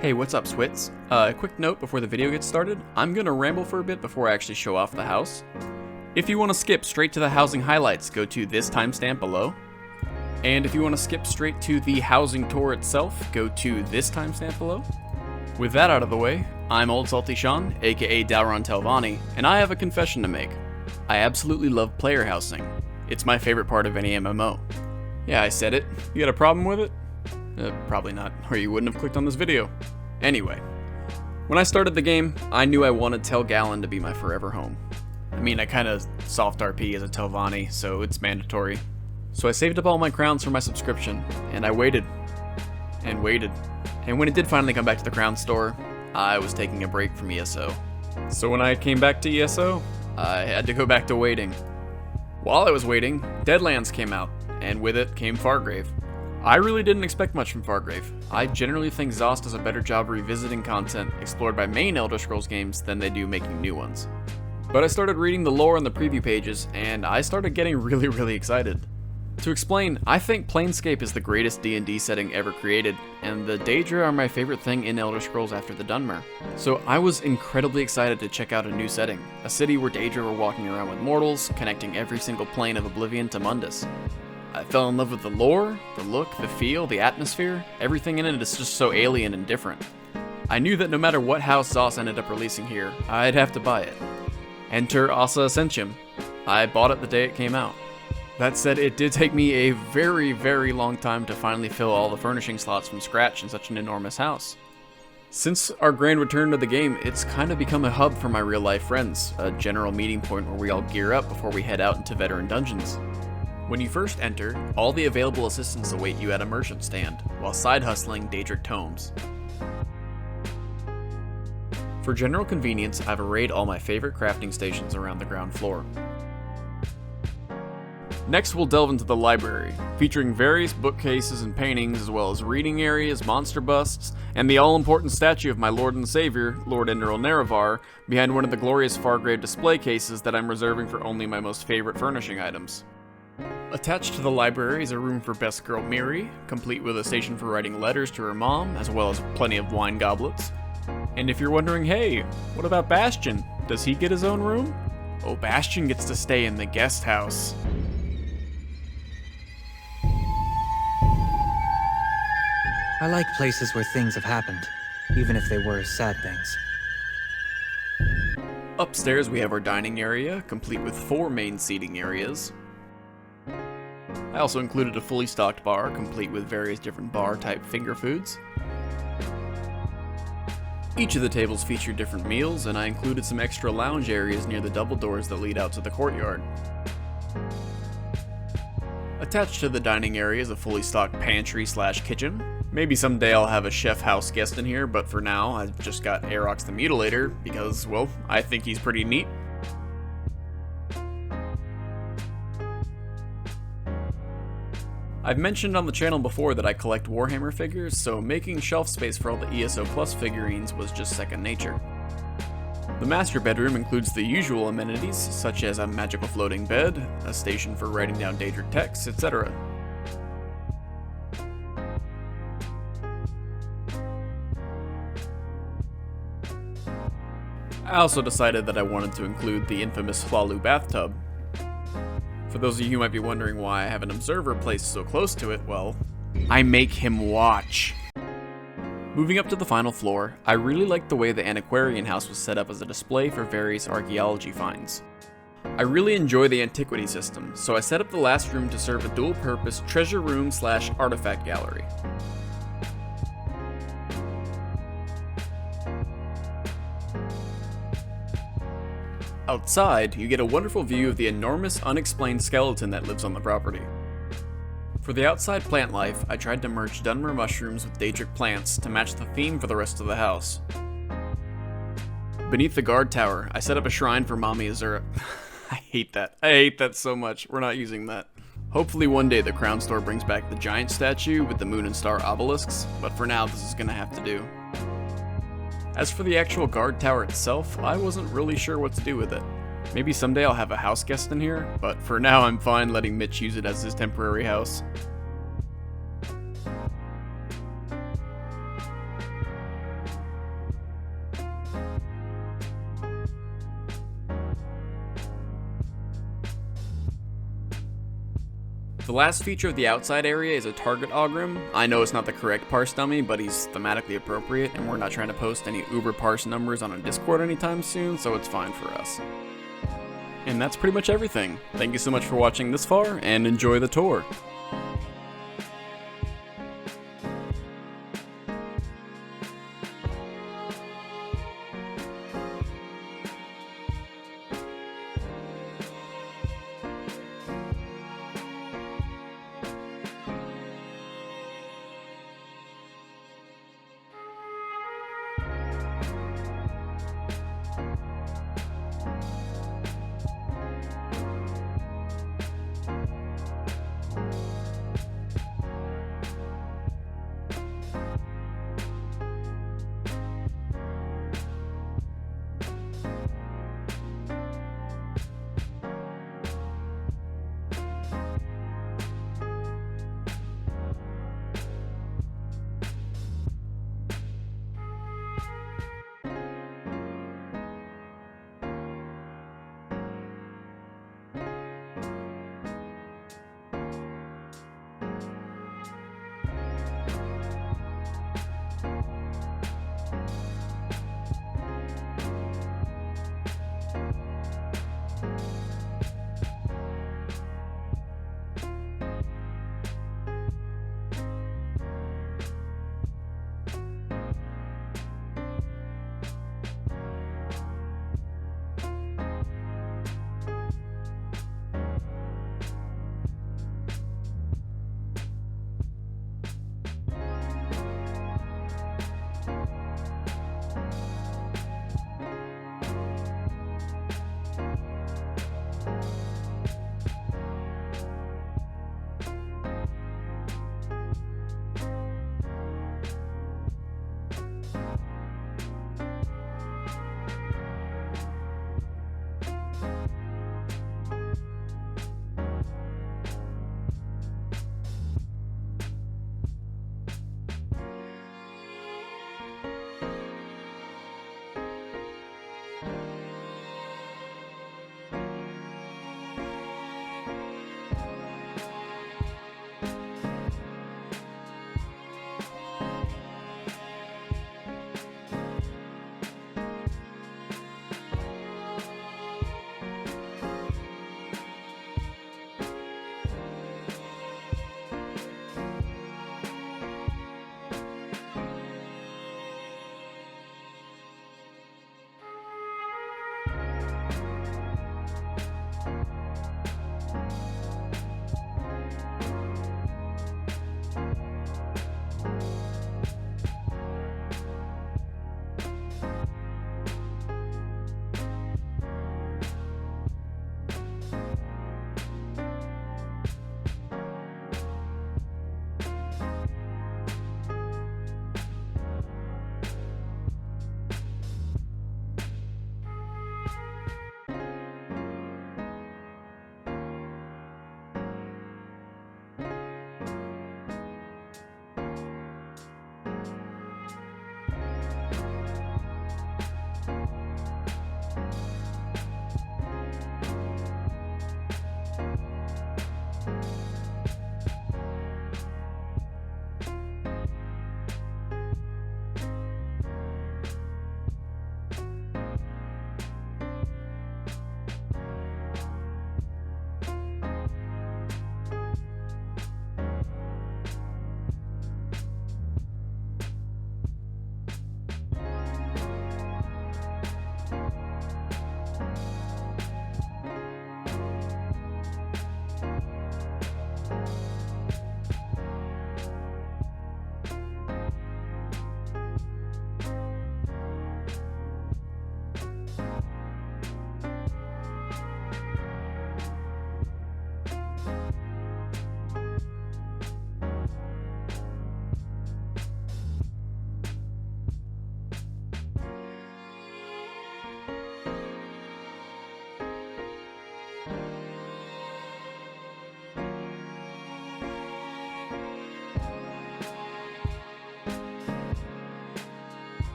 Hey, what's up, Swits? Quick note before the video gets started, I'm gonna ramble for a bit before I actually show off the house. If you want to skip straight to the housing highlights, go to this timestamp below. And if you want to skip straight to the housing tour itself, go to this timestamp below. With that out of the way, I'm Old Salty Sean, aka Dalron Telvanni, and I have a confession to make. I absolutely love player housing. It's my favorite part of any MMO. Yeah, I said it. You got a problem with it? Probably not, or you wouldn't have clicked on this video. Anyway, when I started the game, I knew I wanted Telgallen to be my forever home. I mean, I kinda soft RP as a Telvanni, so it's mandatory. So I saved up all my crowns for my subscription, and I waited. And waited. And when it did finally come back to the crown store, I was taking a break from ESO. So when I came back to ESO, I had to go back to waiting. While I was waiting, Deadlands came out, and with it came Fargrave. I really didn't expect much from Fargrave. I generally think ZOS does a better job revisiting content explored by main Elder Scrolls games than they do making new ones. But I started reading the lore on the preview pages, and I started getting really excited. To explain, I think Planescape is the greatest D&D setting ever created, and the Daedra are my favorite thing in Elder Scrolls after the Dunmer. So I was incredibly excited to check out a new setting, a city where Daedra were walking around with mortals, connecting every single plane of Oblivion to Mundus. I fell in love with the lore, the look, the feel, the atmosphere. Everything in it is just so alien and different. I knew that no matter what house ZOS ended up releasing here, I'd have to buy it. Enter Ossa Accentium. I bought it the day it came out. That said, it did take me a very long time to finally fill all the furnishing slots from scratch in such an enormous house. Since our grand return to the game, it's kind of become a hub for my real life friends, a general meeting point where we all gear up before we head out into veteran dungeons. When you first enter, all the available assistants await you at a merchant stand, while side hustling Daedric tomes. For general convenience, I've arrayed all my favorite crafting stations around the ground floor. Next, we'll delve into the library, featuring various bookcases and paintings, as well as reading areas, monster busts, and the all-important statue of my lord and savior, Lord Enderil Nerevar, behind one of the glorious Fargrave display cases that I'm reserving for only my most favorite furnishing items. Attached to the library is a room for best girl Miri, complete with a station for writing letters to her mom, as well as plenty of wine goblets. And if you're wondering, hey, what about Bastion? Does he get his own room? Oh, Bastion gets to stay in the guest house. I like places where things have happened, even if they were sad things. Upstairs we have our dining area, complete with 4 main seating areas. I also included a fully stocked bar, complete with various different bar-type finger foods. Each of the tables featured different meals, and I included some extra lounge areas near the double doors that lead out to the courtyard. Attached to the dining area is a fully stocked pantry/kitchen. Maybe someday I'll have a chef house guest in here, but for now I've just got Aerox the Mutilator because, well, I think he's pretty neat. I've mentioned on the channel before that I collect Warhammer figures, so making shelf space for all the ESO Plus figurines was just second nature. The master bedroom includes the usual amenities, such as a magical floating bed, a station for writing down Daedric texts, etc. I also decided that I wanted to include the infamous Hlalu bathtub. For those of you who might be wondering why I have an observer placed so close to it, well, I make him watch. Moving up to the final floor, I really liked the way the antiquarian house was set up as a display for various archaeology finds. I really enjoy the antiquity system, so I set up the last room to serve a dual-purpose treasure room/artifact gallery. Outside, you get a wonderful view of the enormous unexplained skeleton that lives on the property. For the outside plant life, I tried to merge Dunmer mushrooms with Daedric plants to match the theme for the rest of the house. Beneath the guard tower, I set up a shrine for Mommy Azura. I hate that so much. We're not using that. Hopefully one day the Crown Store brings back the giant statue with the moon and star obelisks, but for now this is gonna have to do. As for the actual guard tower itself, I wasn't really sure what to do with it. Maybe someday I'll have a house guest in here, but for now I'm fine letting Mitch use it as his temporary house. The last feature of the outside area is a target Ogrim. I know it's not the correct parse dummy, but he's thematically appropriate, and we're not trying to post any uber parse numbers on a Discord anytime soon, so it's fine for us. And that's pretty much everything. Thank you so much for watching this far, and enjoy the tour!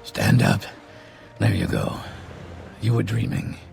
Stand up. There you go. You were dreaming.